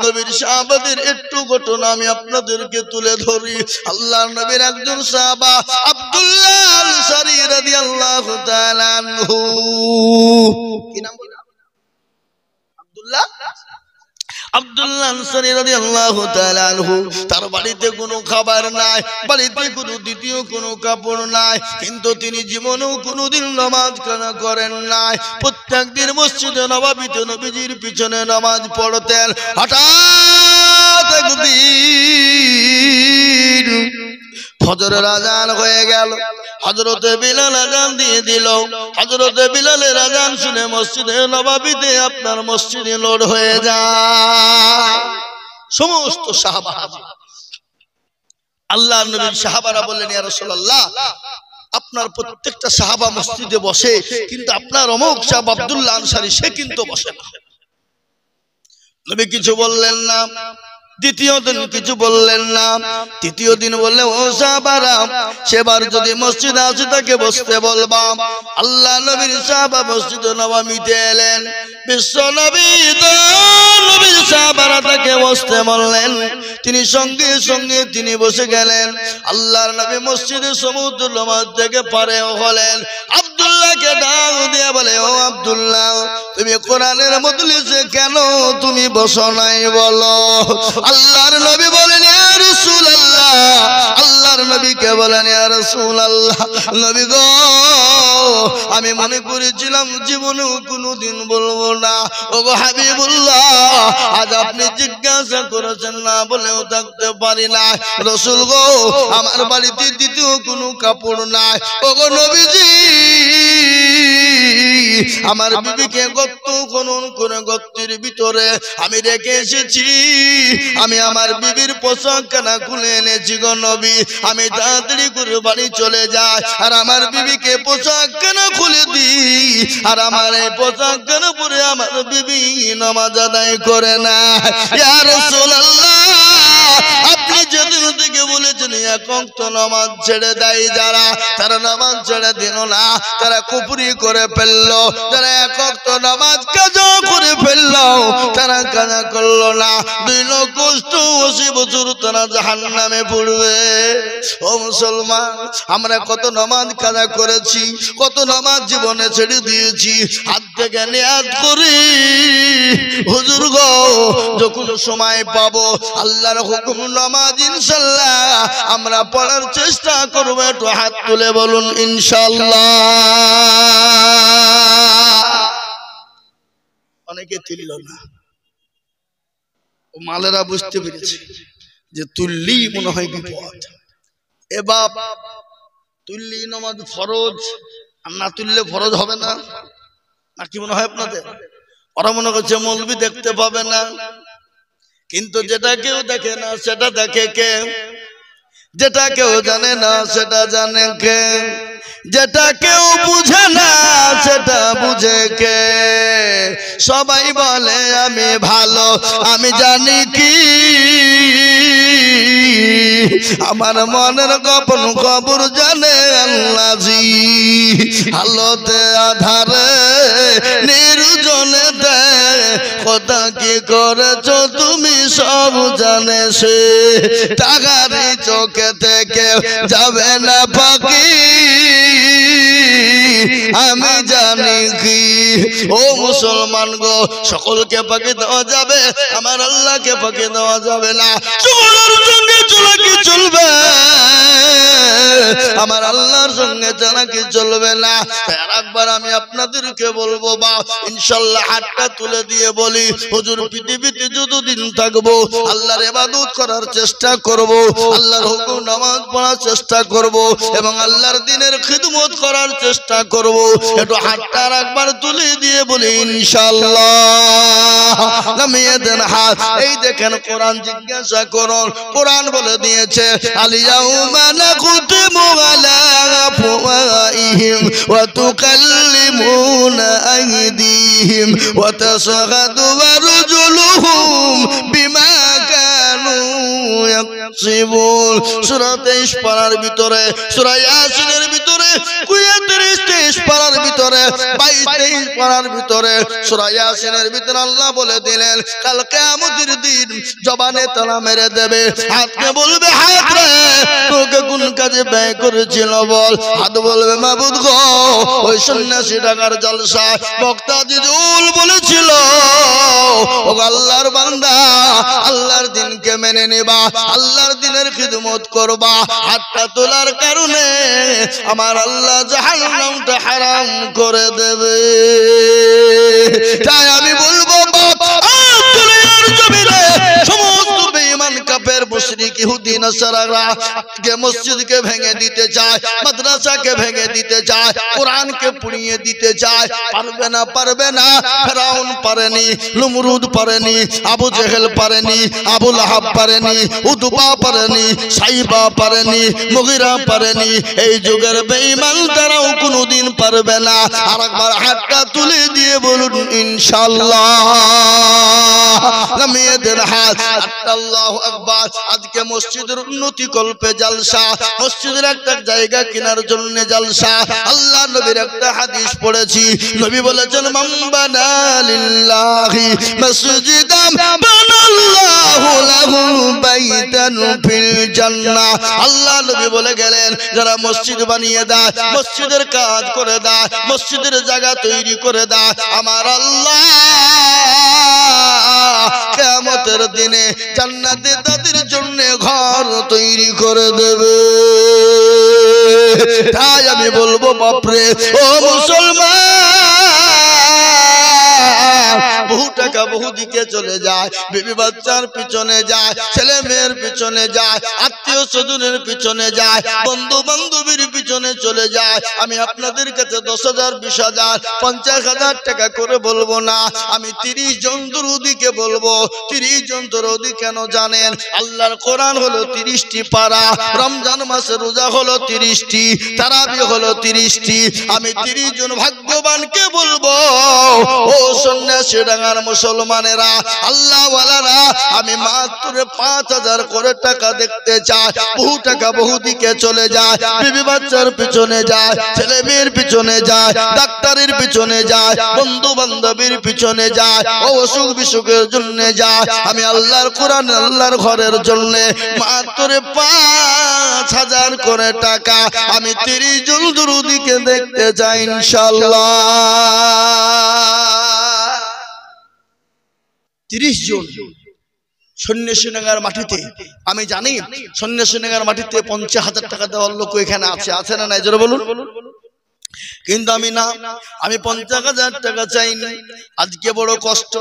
নবীর সাহাবাদের একটু ঘটনা আমি আপনাদেরকে তুলে ধরি। আল্লাহর নবীর একজন সাহাবা আব্দুল্লাহ আনসারী রাদিয়াল্লাহু তাআলা আনহু, কি নাম বলেন? আব্দুল্লাহ আনসারী রাদিয়াল্লাহু তাআলা আনহু। তার বাড়িতে কোনো খাবার নাই, বাড়িতে কোনো দ্বিতীয় কোনো কাপড় নাই, কিন্তু তিনি জীবনেও কোনোদিন নামাজ কাজা করেন নাই। প্রত্যেকদিন মসজিদে নববীতে নবীজির পিছনে নামাজ পড়তেন। হঠাৎ একদিন ফজরের আযান হয়ে গেল, হযরতে বিলাল আযান দিয়ে দিল। হযরতে বিলালের আযান শুনে মসজিদে নববীতে আপনার মসজিদে লোড হয়ে যায়। সমস্ত সাহাবা হাজির। আল্লাহর নবীর সাহাবারা বললেন, ইয়া রাসূলুল্লাহ, আপনার প্রত্যেকটা সাহাবা মসজিদে বসে, কিন্তু আপনার অমুক সাহাবা আব্দুল্লাহ আনসারী সে কিন্তু বসে না। নবী কিছু বললেন না। দ্বিতীয় দিন কিছু বললেন না। তৃতীয় দিন বললেন, ও সাহাবারা, সেবার যদি মসজিদে আসে তাকে বসতে বলবা। আল্লাহ নবীর সাহাবা মসজিদে নববীতে এলেন। বিশ্ব নবী নবীর সাহাবারা তাকে বসতে বললেন। তিনি সঙ্গে সঙ্গে তিনি বসে গেলেন। আল্লাহর নবী মসজিদে সমুদ্র নামাজ থেকে পারে হলেন। আব্দুল্লাহকে ডাক দিয়ে বলে, ও আব্দুল্লাহ, তুমি কোরআনের মজলিসে কেন তুমি বসো নাই বলো? আল্লাহর নবী বলেন, ইয়া রাসূলুল্লাহ, আল্লাহর নবীকে বলেন, ইয়া রাসূলুল্লাহ, নবী গো, আমি মনে করেছিলাম জীবনেও কোনোদিন বলবো না। ওগো হাবিবুল্লাহ, আজ আপনি জিজ্ঞাসা করেছেন না বলেও থাকতে পারি না। রাসূল গো, আমার বাড়িতে দ্বিতীয় কোনো কাপড় নাই। ওগো নবীজি, আমার বিবিকে গর্ত খনন করে গর্তের ভিতরে আমি রেখে এসেছি। আমি আমার বিবির পোশাক খানা খুলে এনেছি গো নবী। আমি তাড়াতাড়ি করে বাড়ি চলে যাই আর আমার বিবিকে পোশাক খানা খুলে দিই, আর আমার এই পোশাক খানা পরে আমার বিবি নামাজ আদায় করে না। ইয়া রাসূলুল্লাহ, আপনি যেদিন থেকে বলেছেন এক ওয়াক্ত নামাজ ছেড়ে দেয় যারা, তারা নামাজ ছেড়ে দিল না, তারা কুফরি করে ফেললো। যারা এক ওয়াক্ত নামাজ কাজা করে ফেললো, তারা কাজা করলো না, 2,80 বছর তারা জাহান্নামে পড়বে। ও মুসলমান, আমরা কত নামাজ কাজা করেছি, কত নামাজ জীবনে ছেড়ে দিয়েছি। হাত থেকে নিয়াত করি, হুজুর গো, যখন সময় পাবো আল্লাহর হুকুম নামাজ ইনশাআল্লাহ আমরা পড়ার চেষ্টা করব। একটু হাত তুলে বলুন ইনশাআল্লাহ। অনেকে তুলল না, ও মালেরা বুঝতে পেরেছে যে তুললি মনে হয় বিপদ। এ বাপ, তুললি নামাজ ফরজ, আর না তুললে ফরজ হবে না, নাকি মনে হয় আপনাদের? ওরা মনে করছে মৌলবি দেখতে পাবে না, কিন্তু যেটা কেউ দেখে না সেটা দেখে কে? যেটা কেউ জানে না সেটা জানে কে? যেটা কেউ বুঝে না সেটা বুঝে কে? সবাই বলে আমি ভালো, আমি জানি কি আমার মনের গোপন খবর জানে আল্লাহজি। আলোতে আধারে নির্জনে দে কথা কি করেছো তুমি সব জানে সে। টাকারি চোখে থেকে যাবে না পাখি, আমি জানি কি। ও মুসলমান গো, সকলকে পাখি দেওয়া যাবে, আমার আল্লাহকে পাখি দেওয়া যাবে না। সকলের সঙ্গে চলা কি চলবে, আমার আল্লাহর সঙ্গে চলা কি চলবে না। একবার আমি আপনাদেরকে বলবো বা ইনশাআল্লাহ হাতটা তুলে দিয়ে বলি, হুজুর পৃথিবীতে যতদিন থাকবো আল্লাহর ইবাদত করার চেষ্টা করব, আল্লাহর হুকুম নামাজ পড়ার চেষ্টা করব এবং আল্লাহর দ্বীনের খিদমত করার চেষ্টা করব। একটু হাতটা একবার তুলে দিয়ে বলি ইনশাআল্লাহ। নামিয়ে দেন হাত। এই দেখেন কোরআন জিজ্ঞাসা করুন, কোরআন বলে দিয়েছে আল-ইয়াউমা নাখতিমু আলা আফওয়াহিহিম ওয়া তুকাল্লিমুনা আইদিহিম ওয়া তাশহাদু আরজুলুহুম বিমা কানু ইয়াকসিবুন। সূরা 23 পারার ভিতরে, সূরা ইয়াসিনের ভিতরে, 33 পারার ভিতরে ভিতরে 22-23 পারার ভিতরে সূরা ইয়াসিনের ভিতরে আল্লাহ বলে দিলেন কাল কিয়ামতের দিন জবানে তালা মেরে দেবে হাতকে বলবে হাত রে তোকে কোন কাজে ব্যয় করেছিল বল হাত বলবে মাবুদ গো ওই সন্ন্যাসী টাকার জলসা বক্তা জিজুল বলেছিল ও আল্লাহর বান্দা আল্লাহর দিনকে মেনে নেবা আল্লাহর দিনের খিদমত করবা হাতটা তোলার কারণে আমার আল্লাহ জাহান্নামটা হারাম করে দেবে তাই আমি বলবো বাপ দুনিয়ার জমিনে সমস্ত বেঈমান কাফের মুশরিক ইহুদি নাসারারা কে মসজিদকে ভেঙে দিতে চায় মাদ্রাসাকে ভেঙে দিতে চায় কোরআনকে পুড়িয়ে দিতে চায় পারবে না ফেরাউন পারেনি নমরুদ পারেনি আবু জেহেল পারেনি আবু লাহাব পারেনি উতবা পারেনি সাইবা পারেনি মুগিরা পারেনি এই যুগের বেঈমান তারাও কোনোদিন পারবে না আরেকবার হাতটা তুলে দিয়ে বলুন ইনশাআল্লাহ নামিয়ে দেন হাত আল্লাহু আকবার আজকে মসজিদের উন্নতি কল্পে জলসা মসজিদের একটা জায়গা কেনার জন্য জলসা আল্লাহ নবীর একটা হাদিস পড়েছি নবী বলেছেন মান বানা লিল্লাহি মসজিদাম বানাল্লাহু লাহু বাইতান ফিল জান্নাহ আল্লাহ নবী বলে গেলেন যারা মসজিদ বানিয়ে দেয় মসজিদের কাজ করে দেয় মসজিদের জায়গা তৈরি করে দেয় আমার আল্লাহ কিয়ামতের দিনে জান্নাতে তাদের জন্য ঘর তৈরি করে দেবে তাই আমি বলবো বাপরে ও মুসলমান বহু টাকা বহু দিকে চলে যায় বিবি বাচ্চার পিছনে যায় ছেলে মেয়ের পিছনে যায় আত্মীয় স্বজনের পিছনে যায় বন্ধু বান্ধবীর পিছনে চলে যায় আমি আপনাদের কাছে 10,000 20,000 50,000 টাকা করে বলবো না আমি 30 জন দরুদিকে বলবো 30 জন দরুদি কেন জানেন আল্লাহর কোরআন হলো 30টি পারা রমজান মাসে রোজা হলো 30টি তারাবি হলো 30টি আমি 30 জন ভাগ্যবানকে বলবো ও সন্ন্যাসী ডাঙ্গার মুসলমানেরা আল্লাহ ওয়ালারা আমি মাত্র 5,000 করে টাকা দেখতে চাই বহু টাকা বহু দিকে চলে যায় বিবি বাচ্চার পিছনে যায় ছেলে মেয়ের পিছনে যায় ডাক্তারের পিছনে যায় বন্ধু বান্ধবীর পিছনে যায় ও অসুখ বিসুখের জন্য যায় আমি আল্লাহর কোরআন আল্লাহর ঘরের জন্য মাত্র 5,000 করে টাকা আমি 30 জন দরুদিকে দেখতে চাই ইনশাআল্লাহ 30 জন সন্ন্যাসীনগর মাটিতে আমি জানি সন্ন্যাসীনগর মাটিতে 50,000 টাকা দেওয়ার লোক এখানে আছে না নাই জোরে বলুন কিন্তু আমি না আমি 50,000 টাকা চাইনি আজকে বড় কষ্ট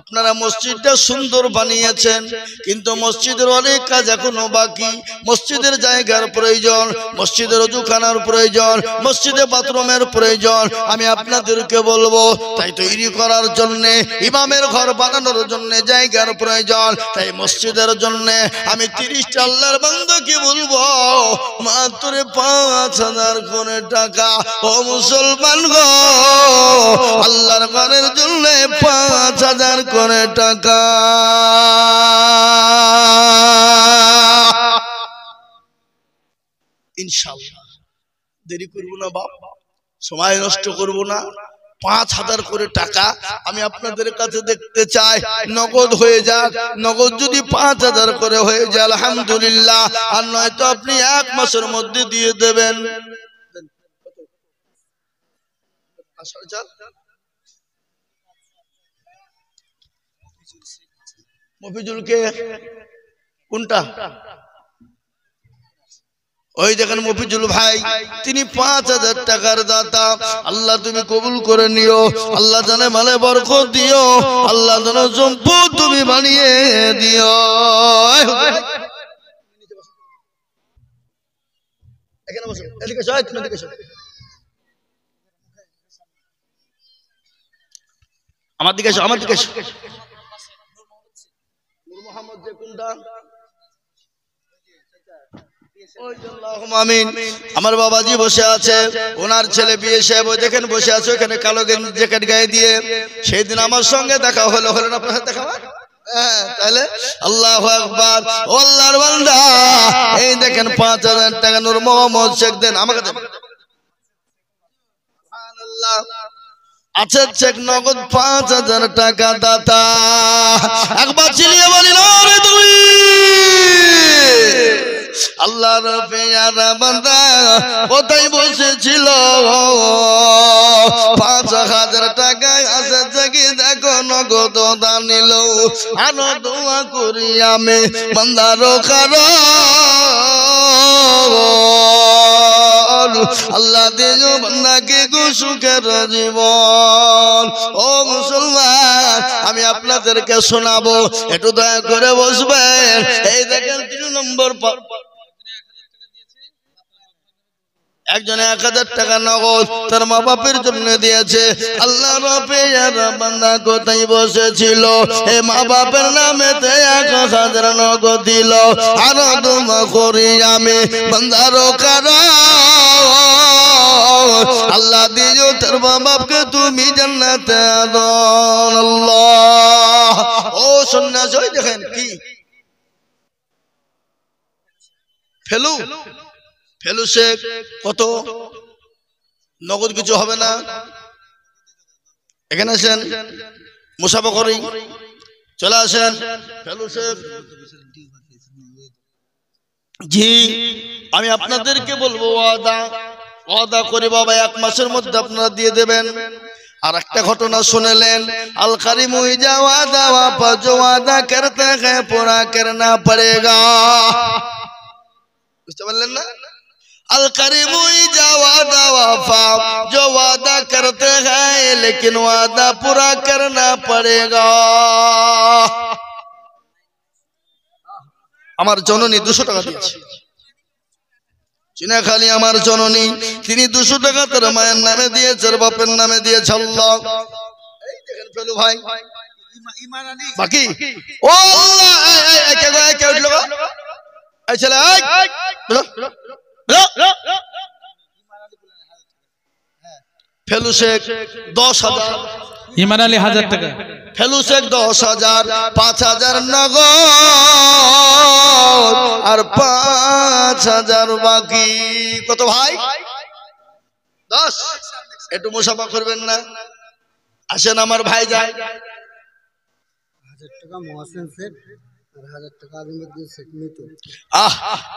আপনারা মসজিদটা সুন্দর বানিয়েছেন কিন্তু মসজিদের অনেক কাজ এখনো বাকি মসজিদের জায়গার প্রয়োজন মসজিদের ওযুখানার প্রয়োজন মসজিদে বাথরুমের প্রয়োজন আমি আপনাদেরকে বলবো তাই তৈরি করার জন্য ইমামের ঘর বানানোর জন্য জায়গার প্রয়োজন তাই মসজিদের জন্য আমি 30টা আল্লাহর বান্দাকে বলবো মাত্র 5,000 করে টাকা ও মুসলমান গো আল্লাহর ঘরের জন্য 5,000 করে টাকা ইনশাআল্লাহ দেরি করব না বাপ সময় নষ্ট করব না 5,000 করে টাকা আমি আপনাদের কাছে দেখতে চাই নগদ হয়ে যাক নগদ যদি 5,000 করে হয়ে যায় আলহামদুলিল্লাহ আর নয়তো আপনি 1 মাসের মধ্যে দিয়ে দেবেন মফিজুলকে কোনটা ওই দেখেন মফিজুল ভাই তিনি 5,000 টাকার দাতা আল্লাহ তুমি কবুল করে নিও আল্লাহ জানে মালে বরকত দিও আল্লাহ জানে সম্পদ তুমি বানিয়ে দিও এখানে বসো এদিকে এসো তুমি এদিকে এসো আমার দিকে এসো আমার দিকে এসো নূর মোহাম্মদ যে কোনটা আমার বাবাজি বসে আছে ওনার ছেলে বিয়ে সাহেব ওই দেখেন বসে আছে ওখানে কালো জ্যাকেট গায়ে দিয়ে সেই দিন আমার সঙ্গে দেখা হলো হলেন আপনার সাথে দেখা তাহলে আল্লাহু আকবার ও আল্লাহর বান্দা এই দেখেন 5,000 টাকা নূর মোহাম্মদ শেখ দেন আমাকে দেন সুবহানাল্লাহ আছে চেক নগদ 5000 টাকা দাতা একবার চিলিয়ে বলি রে তুই আল্লাহর পেয়ারা বান্দা কোথায় বসেছিল 5000 টাকা আছে থেকে দেখো নগদ দান নিল আরো দোয়া করি আমি বান্দার কারণ আল্লাহ দিও বান্দাকে সুখের জীবন। ও মুসলমান আমি আপনাদেরকে শোনাবো একটু দয়া করে বসবেন। এই দেখেন 3 নম্বর একজনে 1000 টাকা নগদ তার মা বাপের জন্য দিয়েছে। আল্লাহ পেয়ারা বান্দা কোথায় বসেছিল এই মা বাপের নামেতে 1000 নগদ দিল আরো দোয়া করি আমি বান্দার কারণ আল্লাহ দিও তার মা বাপকে তুমি জান্নাতে দাও। আল্লাহ ও সন্ন্যাসী ওই দেখেন কি ফেলু শেখ কত নগদ কিছু হবে না এখানে আসেন মুসাফা করি চলে আসেন ফেলু শেখ জি আমি আপনাদেরকে বলবো ওয়াদা করে বাবা 1 মাসের মধ্যে আপনারা দিয়ে দেবেন। আর একটা ঘটনা শুনলেন আল কারিম যা ওয়াদা ওয়াফা जो वादा करते हैं पूरा करना पड़ेगा বুঝতে পারলেন না अल करीम जा वादा वफा जो वादा करते हैं लेकिन वादा पूरा करना पड़ेगा। আমার জননী 200 টাকা দিয়েছে চিনা খালি আমার জননী তিনি 200 টাকা তার মায়ের নামে দিয়েছে বাপের নামে দিয়েছে। আল্লাহ এই দেখেন ফেলু ভাই বাকি ও আল্লাহ কে উঠলো এই ছেলে ফেলু শেখ 10,000 ইমান আলী 1000 টাকা ফেলু শেখ 10,000 5000 নগদ আর 5000 বাকি কত ভাই 10 একটু মুসাফা করবেন না আসেন আমার ভাই যায় 1000 টাকা মহসিন শেখ আর 1000 টাকা আলিমুদ্দিন শেখ মিতু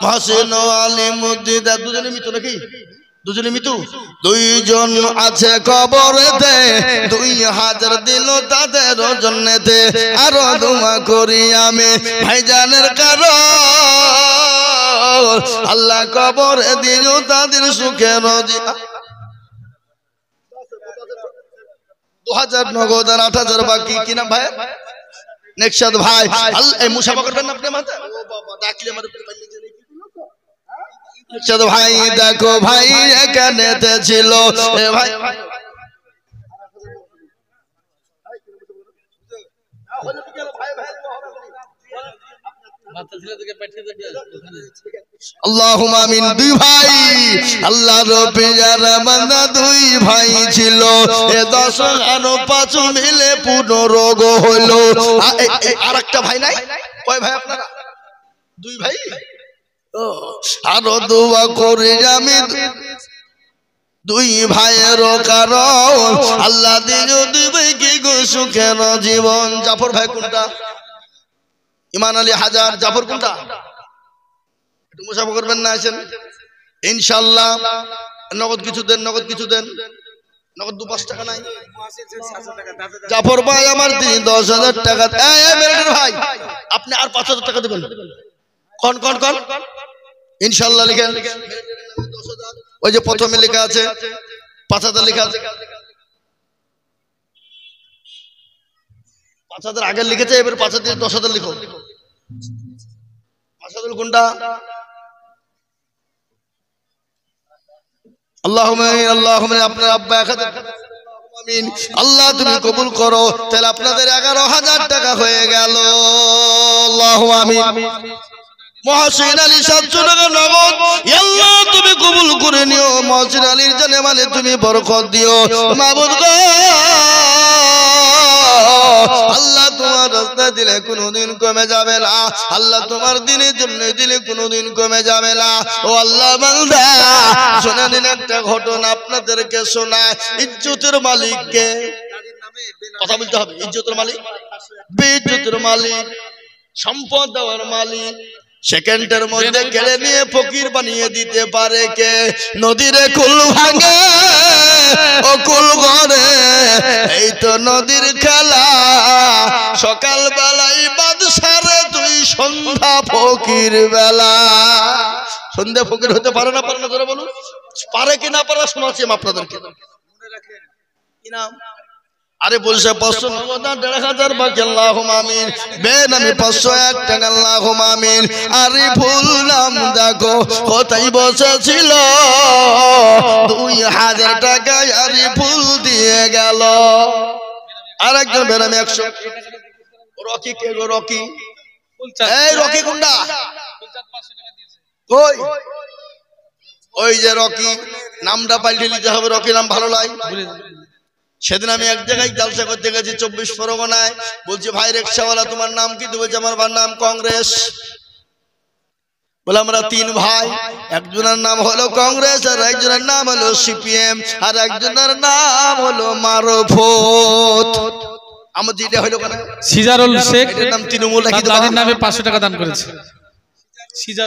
মহসিন ও আলিমুদ্দিন দুজনে মিতু নাকি দুজনে মিতু দুইজন আছে কবরেতে 2000 দিল তাদের জন্নেতে আরো দোয়া করি আমি ভাইজানের কারণ আল্লাহ কবরে দিল তাদের সুখের 2000 নগদ আর 8000 বাকি কি নাম ভাই নেকশাদ ভাই এই মুসাফা করবেন না আপনি মাথা ও বাবা ডাকলে আমার নেকশাদ ভাই দেখো ভাই এখানেতে ছিল এ ভাই আল্লাহুম্মা আমিন। 2 ভাই আল্লাহর পেয়ারা বান্দা 2 ভাই ছিল এ 10 আর 5 মিলে 15 হলো। আরেকটা ভাই নাই কয় ভাই আপনারা 2 ভাই আরো দোয়া করে আমি 2 ভাইয়ের কারণ আল্লাহ দিও 2 ভাইকে সুখের জীবন। জাফর ভাই কোনটা ইমান আলী 1000 জাফর কোনটা একটু মুসাফা করবেন না আসেন ইনশাআল্লাহ। নগদ কিছু দেন নগদ 2-5 টাকা নাই জাফর ভাই আমার 10,000 টাকা ভাই আপনি আর 5000 টাকা দেবেন কোন ইনশাআল্লাহ লিখেন ওই যে প্রথমে লেখা আছে 5000 লেখা আছে 5000 আগে লিখেছে এবার 5000 10,000 লিখো 5000 কোনটা আল্লাহুম্মা আপনার আব্বা 1000 আমিন আল্লাহ তুমি কবুল করো তাহলে আপনাদের 11000 টাকা হয়ে গেল আল্লাহু আমিন। মহসিন আলী 700 টাকা নগদ আল্লাহ তুমি কবুল করে নিও মহসিন আলীর জানে মানে তুমি বরকত দিও মাবুদ গো আল্লাহ তোমার রাস্তায় দিলে কোনোদিন কমে যাবে না, আল্লাহ তোমার দিনের জন্য দিলে কোনোদিন কমে যাবে না। ও আল্লাহ বান্দা শুনে দিন একটা ঘটনা আপনাদেরকে শোনায়। ইজ্জতের মালিককে কথা বলতে হবে। ইজ্জতের মালিক, বেইজ্জতের মালিক, সম্পদ দেওয়ার মালিক, সেকেন্ডের মধ্যে কেড়ে নিয়ে ফকির বানিয়ে দিতে পারে কে? নদীর কুল ভাঙে ও কুল গড়ে, এই তো নদীর খেলা। সকাল বেলায় বাদশারে তুই সন্ধ্যা ফকির বেলা। সন্ধ্যা ফকির হতে পারে না, পারে না ধরে বলুন, পারে কি না পারে শোনাচ্ছি আপনাদেরকে। কি নাম? আরে বলছে 500 বাকি আল্লাহুম্মা আমিন, বেনামি 501 টাকা আল্লাহুম্মা আমিন। আরে ভুললাম দেখো কোথায় বসেছিল, 2000 টাকা আরে ভুল দিয়ে গেল। আর একজন বেনামি 100। রকি কে গো? রকি, এই রকি গুন্ডা কই? ওই যে রকি, নামটা পাল্টে নিতে হবে, রকি নাম ভালো লাগে। সেদিন আমি এক জায়গায় জালসা করতে গেছি 24 পরগনায়। বলছি ভাই রিকশাওয়ালা তোমার নাম কি? বলছে আমার নাম কংগ্রেস। বলে আমরা 3 ভাই, একজনের নাম হলো কংগ্রেস, আর একজনের নাম হলো সিপিএম, আর একজনের নাম হলো মারফত। আমার যেটা হলো কেন সিজারুল শেখ, এর নাম তৃণমূল রাখি তো তাদের নামে 500 টাকা দান করেছে।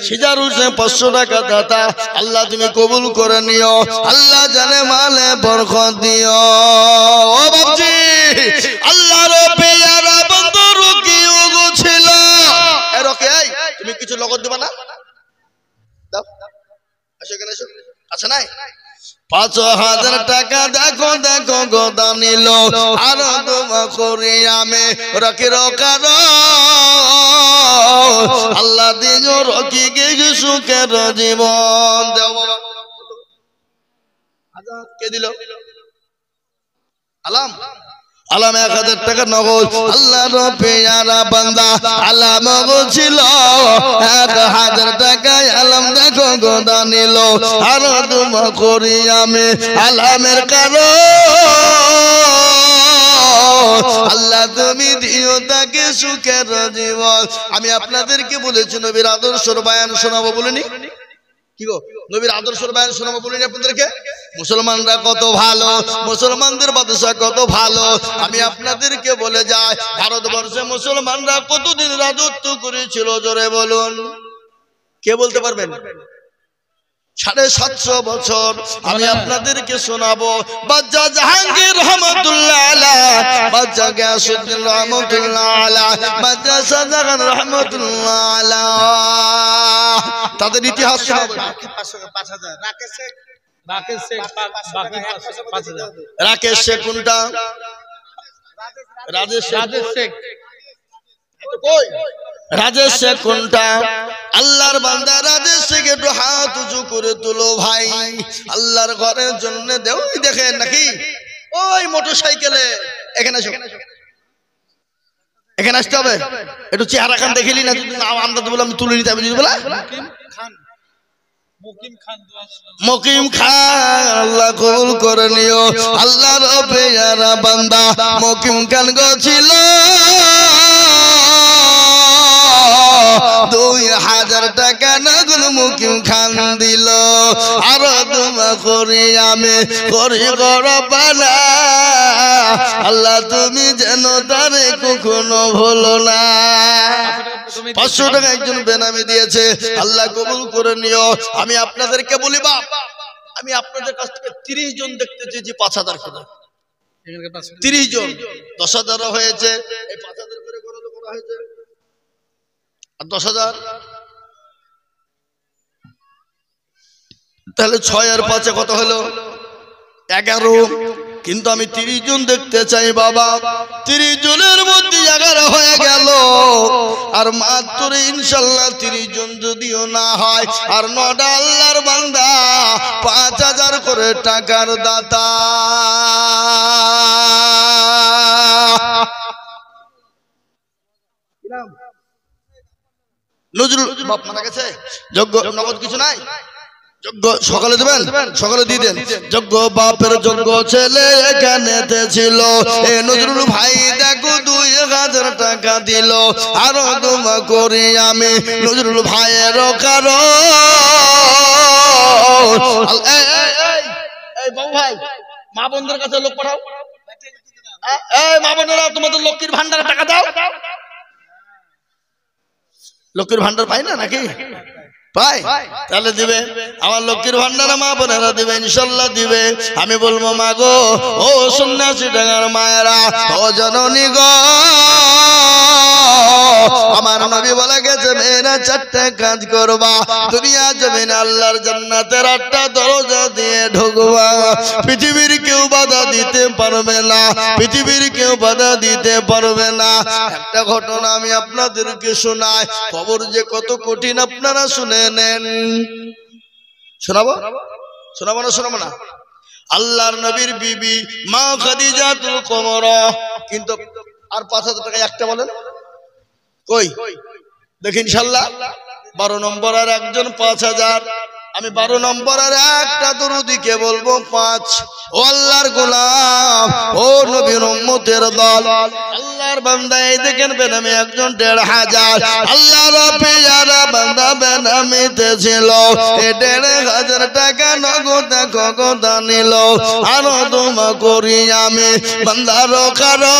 সিজারুল শেখ 500 টাকা দাতা। আল্লাহ তুমি কবুল করে নিও, আল্লাহ জানে মালে বরকত দিও। ও বাবজি, আল্লাহর পেয়ারা বন্ধু রকি ওগো ছিল। এ রকি, এই তুমি কিছু নগদ দিবা না? দাও, আসো কেন, আসো। আচ্ছা নাই 5000 টাকা দেখো দেখো গোদা নিল, আর তোমা করি আমি রকি রকার। আল্লাহ দিও রকি কে সুখের জীবন দেও বাবা। কে দিল? আলাম, আলাম 1000 টাকা নগদ। আল্লাহর পেয়ারা বান্দা আলাম ছিল 1000 টাকায়। আলাম দেখো গোদা নিল, আর তোমা করি আমি আলামের কারণ। আল্লাহ তুমি দিও তাকে সুখের জীবন। আমি আপনাদেরকে বলেছি নবীর আদর্শের বয়ান শোনাবো, বলিনি কি গো? নবীর আদর্শের বয়ান শোনাবো বলিনি আপনাদেরকে? মুসলমানরা কত ভালো, মুসলমানদের বাদশা কত ভালো। আমি আপনাদেরকে বলে যাই, ভারতবর্ষে মুসলমানরা কতদিন রাজত্ব করেছিল জোরে বলুন? কে বলতে পারবেন? 750 বছর। আমি আপনাদেরকে শোনাবো বাদশা জাহাঙ্গীর রহমাতুল্লাহ আলাইহ, বাদশা গিয়াসউদ্দিন রহমাতুল্লাহ আলাইহ, বাদশা শাহজাহান রহমাতুল্লাহ আলাইহ, তাদের ইতিহাস শোনাবো। রাকেশ শেখ কোনটা? রাজেশ শেখ কই? রাজেশ শেখ কোনটা? আল্লাহর বান্দা রাজেশ শেখ একটু হাত উঁচু করে তুলো ভাই, আল্লাহর ঘরের জন্য দেও। দেখেন নাকি ওই মোটরসাইকেলে? এখানে এসো, এখানে আসতে হবে। একটু চেহারা খান দেখিলি না, আমরা তো বললাম তুলে নিতে হবে। বলা মকিম খান, আল্লাহ কবুল করে নিও। আল্লাহর পেয়ারা বান্দা মকিম খান গো ছিল 2000 টাকা নগদ মকিম খান দিল। আর তোমা করি আমি করি গরবানা, আল্লাহ তুমি যেন তারে কখনো ভুলো না। 500 টাকা একজন বেনামি দিয়েছে, আল্লাহ কবুল করে নিও। আমি আপনাদেরকে বলি বাপ, আমি আপনাদের কাছ থেকে 30 জন দেখতে চেয়েছি 5000 করে। 30 জন 10,000 হয়েছে, এই 5000 করে গণনা করা হয়েছে। আর 10,000 তাহলে 6 আর 5 কত হলো? 11। কিন্তু আমি 30 জন দেখতে চাই বাবা। 30 জনের মধ্যে 11 হয়ে গেল, আর মাত্র ইনশাআল্লাহ 30 জন যদিও না হয়, আর 9টা আল্লাহর বান্দা 5000 করে টাকার দাতা। নজরুল বাপ মারা গেছে, যোগ্য নগদ কিছু নাই। যোগ্য সকালে দেবেন, সকালে দিয়ে দেন। যোগ্য বাপের যোগ্য ছেলে এখানেতে ছিল, এ নজরুল ভাই দেখো 2000 টাকা দিল। আরো দোয়া করি আমি নজরুল ভাইয়ের কারণ। এই বাবু ভাই, মা বোনদের কাছে লোক পাঠাও। এই মা বোনেরা, তোমাদের লক্ষ্মীর ভান্ডারে টাকা দাও। লক্ষ্মীর ভান্ডার পাই না নাকি? পাই, তাহলে দিবে। আমার লক্ষ্মীর ভান্ডারে মা বোনেরা দিবে, ইনশাল্লাহ দিবে। আমি বলবো মা গো, ও সন্ন্যাসী ডাঙার মায়েরা, ও জননী গো, আমার নবী বলে গেছে মেয়েরা 4টা কাজ করবা, দুনিয়া জমিনে আল্লাহর জান্নাতের 8টা দরজা দিয়ে ঢুকবা। পৃথিবীর কেউ বাধা দিতে পারবে না, পৃথিবীর কেউ বাধা দিতে পারবে না। একটা ঘটনা আমি আপনাদেরকে শোনাই, খবর যে কত কঠিন আপনারা শুনে নেন। শোনাবো, শোনাবো না শোনাবো না? আল্লাহর নবীর বিবি মা খাদিজাতুল কুবরা, কিন্তু আর 5000 টাকা একটা বলেন কই দেখি ইনশাআল্লাহ। 12 নম্বর আর একজন 5000। আমি 12 নম্বর আর একটা দরুদিকে বলবো 5। ও আল্লাহর গোলাম, ও নবীর উম্মতের দল, আল্লাহর বান্দা, এই দেখেন বেনামি একজন 1500। আল্লাহর পেয়ারা বান্দা বেনামিতে ছিল, এ 1500 টাকা নগদ নগদ নিল। আরো দোয়া করি আমি বান্দার কারণ,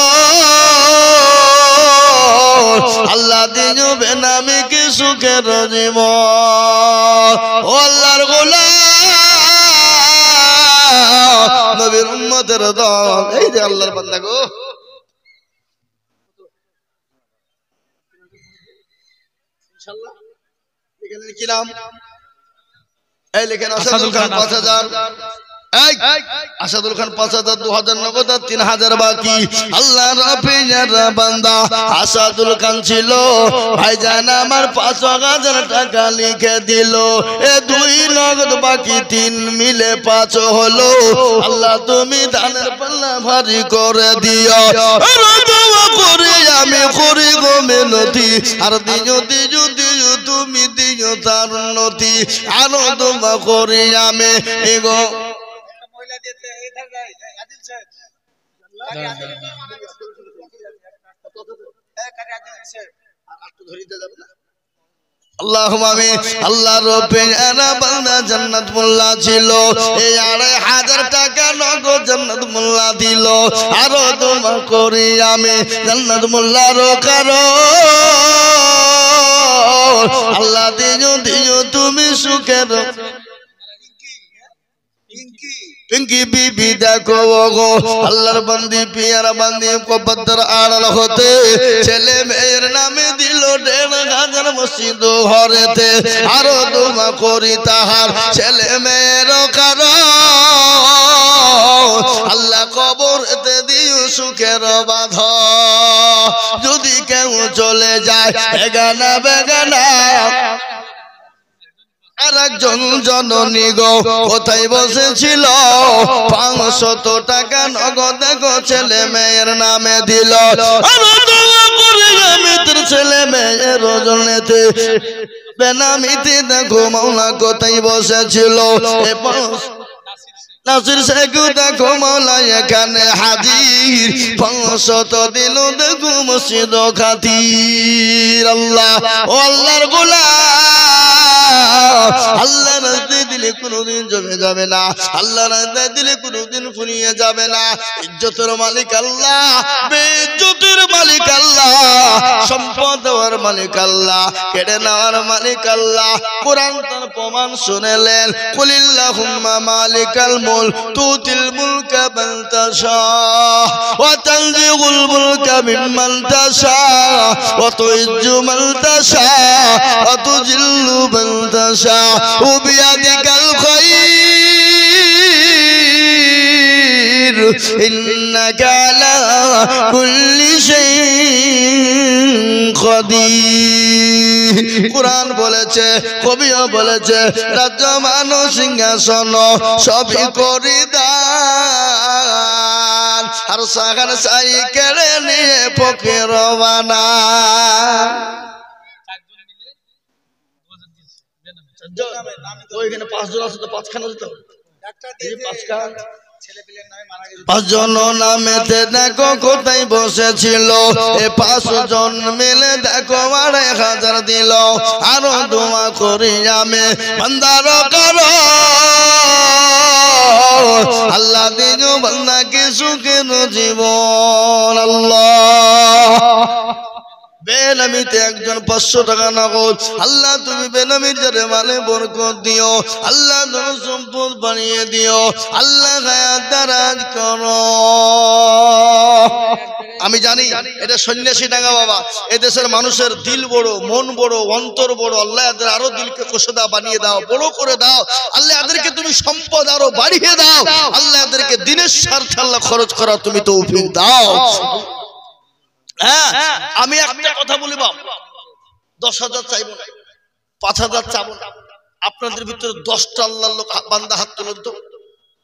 আল্লাহ দিও বেনামি কি সুখের জীবন। ও আল্লাহর গোলাম, নবীর উম্মতের দল, এই যে আল্লাহর বান্দা গো। ইনশাআল্লাহ এখানে কি নাম? এই লেখেন আসাদুল খান 5000। এই আসাদুল খান 5000, 2000 নগদ আর 3000 বাকি। আল্লাহর পেয়ারা বান্দা আসাদুল খান ছিল, ভাইজান আমার 5000 টাকা লিখে দিল। এ 2 নগদ বাকি 3 মিলে 5 হলো। আল্লাহ তুমি দানের পাল্লা ভারী করে দিও। আরে দোয়া করি আমি করি গো মিনতি, আর দিও দিও দিও তুমি দিও তার উন্নতি। আরো দোয়া করি আমি এগো আল্লাহুম্মা আমিন। আল্লাহর পেয়ারা বান্দা জান্নাত মোল্লা ছিল, এই 2500 টাকা নগদ জান্নাত মোল্লা দিল। আরো দোয়া করি আমি জান্নাত মোল্লার কারণ, আল্লাহ দিও দিও তুমি সুখের। পিঙ্কি বিবি দেখো গো, আল্লাহর বান্দি পিয়ারা বান্দি কবর আড়াল হতে ছেলে মেয়ের নামে দিল 1500 মসজিদ ঘরেতে। আরো দোয়া করি তাহার ছেলে মেয়ের কারণ, আল্লাহ কবরেতে দিও সুখের বাঁধা। যদি কেউ চলে যায় এগানা বেগানা, আর একজন জননী গো কোথায় বসেছিল, 500 টাকা নগদ গো ছেলে মেয়ের নামে দিল। ছেলে মেয়ের রজনীতে বেনামিতে দেখো মাওলা কোথায় বসেছিল। নাসির শেখ দেখো মাওলা এখানে হাজির, 500 দিল দেখো মসজিদ খাতির। আল্লাহ, ও আল্লাহর গোলাম, আল্লাহ রাস্তায় দিলে কোনোদিন জমে যাবে না, আল্লাহ রাস্তায় দিলে কোনোদিন ফুরিয়ে যাবে না। ইজ্জতের মালিক আল্লাহ, বেইজ্জতের মালিক আল্লাহ, সম্পদ দেওয়ার মালিক আল্লাহ, কেড়ে নেওয়ার মালিক আল্লাহ। কোরআন তার প্রমাণ শুনেলেন, কুলিল্লাহুম্মা মালিকাল মুলক তুতিল মুলকা মান তাশা ওয়া তানজিউল মুলকা মিম্মান তাশা ওয়া তুইজ্জু মান তাশা ওয়া তুজিল্লু মান তাশা ওয়া বিয়াদিকাল খায়র ইন্নাকা আলা কুল্লি শাইইন কাদির। কুরআন বলেছে, কবিও বলেছে, রাজ্য মানুষ সিংহাসন সবই করি দান, আর সাগান সাই কেড়ে নিয়ে ফকির বানা। ওইখানে 5 জন আছে তো 5 খানা দিতে হবে এই 5 খান পাঁচজন নামেতে দেখো কোথায় বসেছিল এ 5 জন মিলে দেখো 2,500 দিল আরো দোয়া করি আমি বান্দার করো আল্লাহ দিও বান্দাকে সুখের জীবন আল্লাহ বেনামিতে একজন 500 টাকা নগদ আল্লাহ তুমি বেনামিদের মালে বরকত দিও আল্লাহ ধন সম্পদ বানিয়ে দিও আল্লাহ হায়াত দারাজ করো আমি জানি এটা সন্ন্যাসী ডাঙ্গা বাবা এদেশের মানুষের দিল বড় মন বড় অন্তর বড় আল্লাহ এদের আরো দিলকে কোষদা বানিয়ে দাও বড় করে দাও আল্লাহ এদেরকে তুমি সম্পদ আরো বাড়িয়ে দাও আল্লাহ এদেরকে দিনের স্বার্থে আল্লাহ খরচ করা তুমি তৌফিক দাও হ্যাঁ আমি একটা কথা বলি বাপ 10,000 চাইবো না 5,000 চাইবো না আপনাদের ভিতরে 10টা আল্লাহর লোক বান্দা হাত তুলুন তো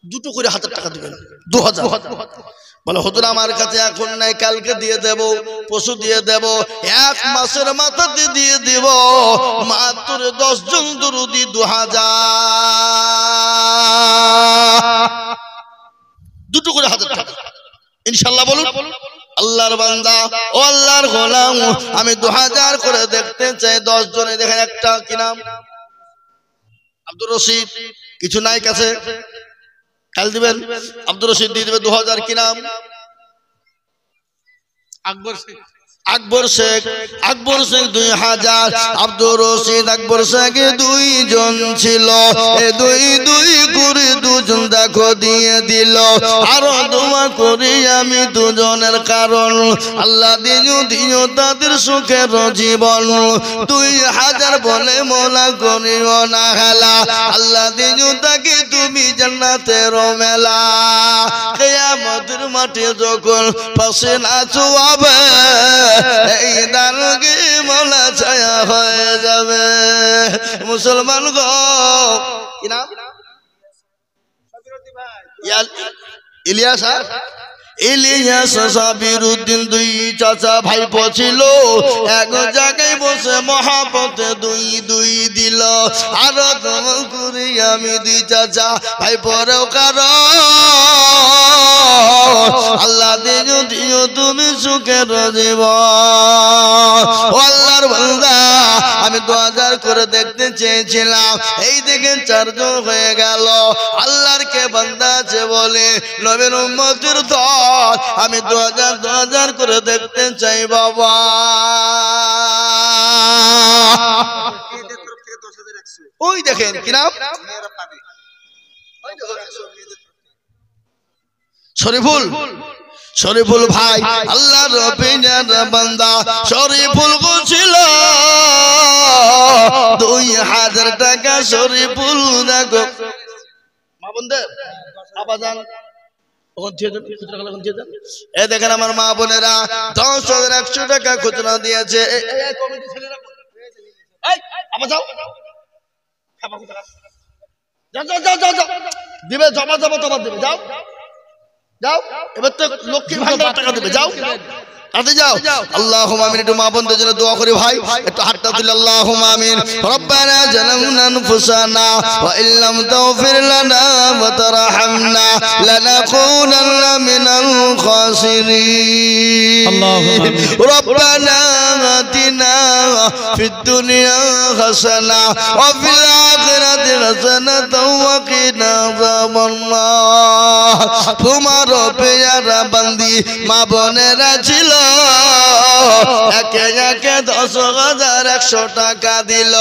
দুটো করে 1,000 টাকা দিবেন 2,000 বলে হুজুর আমার কাছে এখন নাই কালকে দিয়ে দেব পশু দিয়ে দেব 1 মাসের মাথাতে দিয়ে দেব মাত্র 10 জন দরুদি 2,000 দুটো করে 1,000 টাকা ইনশাআল্লাহ বলুন আল্লাহর বান্দা ও আল্লাহর গোলাম আমি 2000 করে দেখতে চাই 10 জনে দেখেন একটা কি নাম আব্দুর রশিদ কিছু নাই কাছে কাল দিবেন আব্দুর রশিদ দিয়ে দিবে 2000 কি নাম আকবর শেখ 2000 আব্দুর রশিদ আকবর শেখ 2 জন ছিল এ 2 করে 2 জন দেখো দিয়ে দিল আরো দোয়া করি আমি 2 জনের কারণ আল্লাহ দিও তাদের সুখের জীবন 2000 বলে মোলা করিও না হেলা আল্লাহ দিও তাকে তুমি জান্নাতের মেলা কিয়ামতের মাঠে যখন পাশে নাচবে এই দানকে মোলা ছায়া হয়ে যাবে মুসলমান গো কি নাম ইলিয়াস ইলিয়াস সাবিরউদ্দিন 2 চাচা ভাইপো ছিল এক জায়গায় বসে মহাপতে 2 দিল আর দমন করি আমি 2 চাচা ভাইপোরেও কারো আল্লাহ দিও তুমি সুখের জীবন ও আল্লাহর বান্দা আমি 2000 করে দেখতে চেয়েছিলাম এই দেখেন 4 জন হয়ে গেল আল্লাহর কে বান্দা আছে বলে নবীর উম্মতের দল আমি 2000 করে দেখতে চাই বাবা ওই দেখেন কি নাম শরীফুল ভাই আল্লাহর রবিনের বান্দা শরীফুল গো ছিল 2000 টাকা শরীফুল দেখো মা বন্ধে আবাজান দেখেন আমার মা বোনেরা 10,100 টাকা খুচরা দিয়েছে দিবে জমা তোমার দিবে যাও যাও এবার তো লক্ষ্মীর ভান্ডার টাকা দিবে যাও তাতে যাও আল্লাহুম্মা আমিন একটু মা বোনদের জন্য দোয়া করি ভাই একটু হাতটা তুলে আল্লাহুম্মা আমিন রব্বানা জালামনা আনফুসানা ওয়া ইল্লাম তাগফির লানা ওয়া তারহামনা লানাকুনান্না মিনাল খাসিরিন রব্বানা আতিনা ফিদ দুনিয়া হাসানা ওয়া ফিল আখিরাতি হাসানাতাও ওয়া কিনা আযাবান্নার তোমার পেয়ারা বান্দি মা বোনেরা ছিল একে একে 10,100 টাকা দিল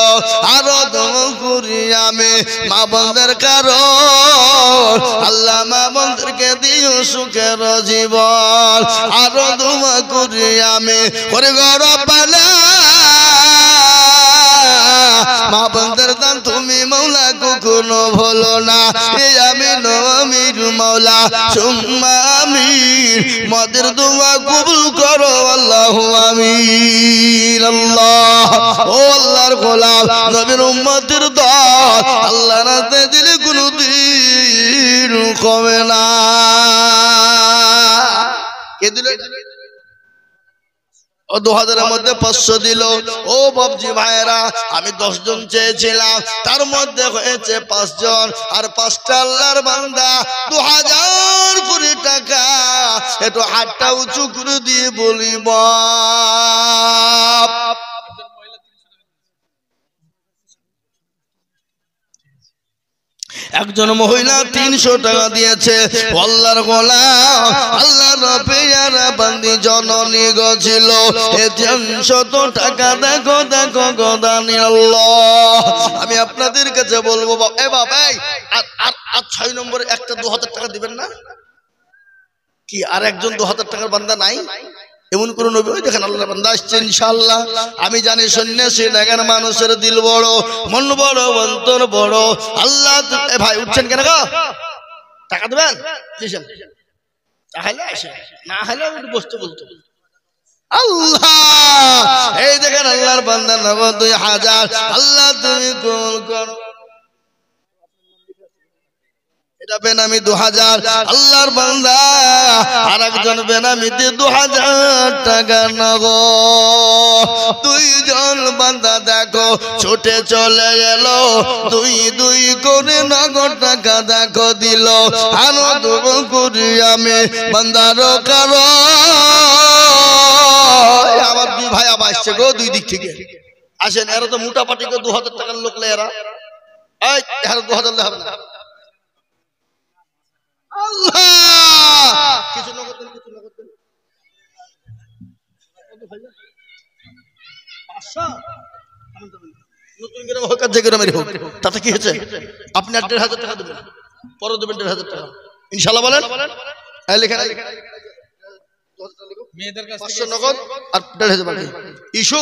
আরো দোয়া করি আমি মা বোনদের কারণ আল্লাহ মা বোনদেরকে দিও সুখের জীবন আরো দোয়া করি আমি করে রব্বানা মা বোনদের দান তুমি মৌলা কখনো ভুলো না এই আমি আমির মৌলা সুম্মা আমির মদের দোয়া কবুল করো আল্লাহু আমিন আল্লাহ ও আল্লাহর গোলাম নবীর উম্মতের দল আল্লাহ রাতে দিলে কোনদিন কমে না কে দিল ও 2000-এর মধ্যে 500 দিল। ও বাবজি ভাইরা, আমি 10 জন চেয়েছিলাম, তার মধ্যে হয়েছে 5 জন, আর 5টা আল্লাহর বান্দা 2000 কোটি টাকা। একটু হাতটা উঁচু করে দিয়ে বলি বাপ। একজন মহিলা 300 টাকা দিয়েছে। আল্লাহর গোলাম, আল্লাহর পেয়ারা বান্দি জননী গছিল, এ 300 টাকা দেখো দেখো গোদানি আল্লাহ। আমি আপনাদের কাছে বলবো এ বাবা, আর 6 নম্বরে একটা 2000 টাকা দিবেন না কি? আর একজন 2000 টাকার বান্দা নাই? এমন কোন নবী? ওই দেখেন আল্লাহর বান্দা আসছে ইনশাআল্লাহ। আমি জানি সন্ন্যাসী দেখেন মানুষের দিল বড়, মন বড়, অন্তর বড়। আল্লাহ ভাই উঠছেন কেন গো? টাকা দেবেন? তাহলে আসে, না হলে বসতে বলতো আল্লাহ। এই দেখেন আল্লাহর বান্দা নগদ 2000। আল্লাহ তুমি কবুল করো। এটা বেনামি 2000। আল্লাহর বান্দা আর একজন বেনামিতে 2000 টাকা নগদ। 2 জন বান্দা দেখো ছুটে চলে এলো, 2 করে নগদ টাকা দেখো দিল। আনন্দ করি আমি বান্দার কারো। আবার 2 ভাই আবার আসছে গো, 2 দিক থেকে আসেন। এরা তো মোটা পাটি করে 2000 টাকার লোক লে। এরা এই 2000 হবে না। কিছু নগদ দেন, কিছু নগদ দেন। 500 নতুন গ্রাম হোক আর যে গ্রামের হোক, তাতে কি হয়েছে? আপনি 1500 টাকা দেবেন, পরে দেবেন 1500 টাকা ইনশাআল্লাহ। বলেন লেখেন মেয়েদের কাছে 500 নগদ আর 1500 বাকি। ইস্যু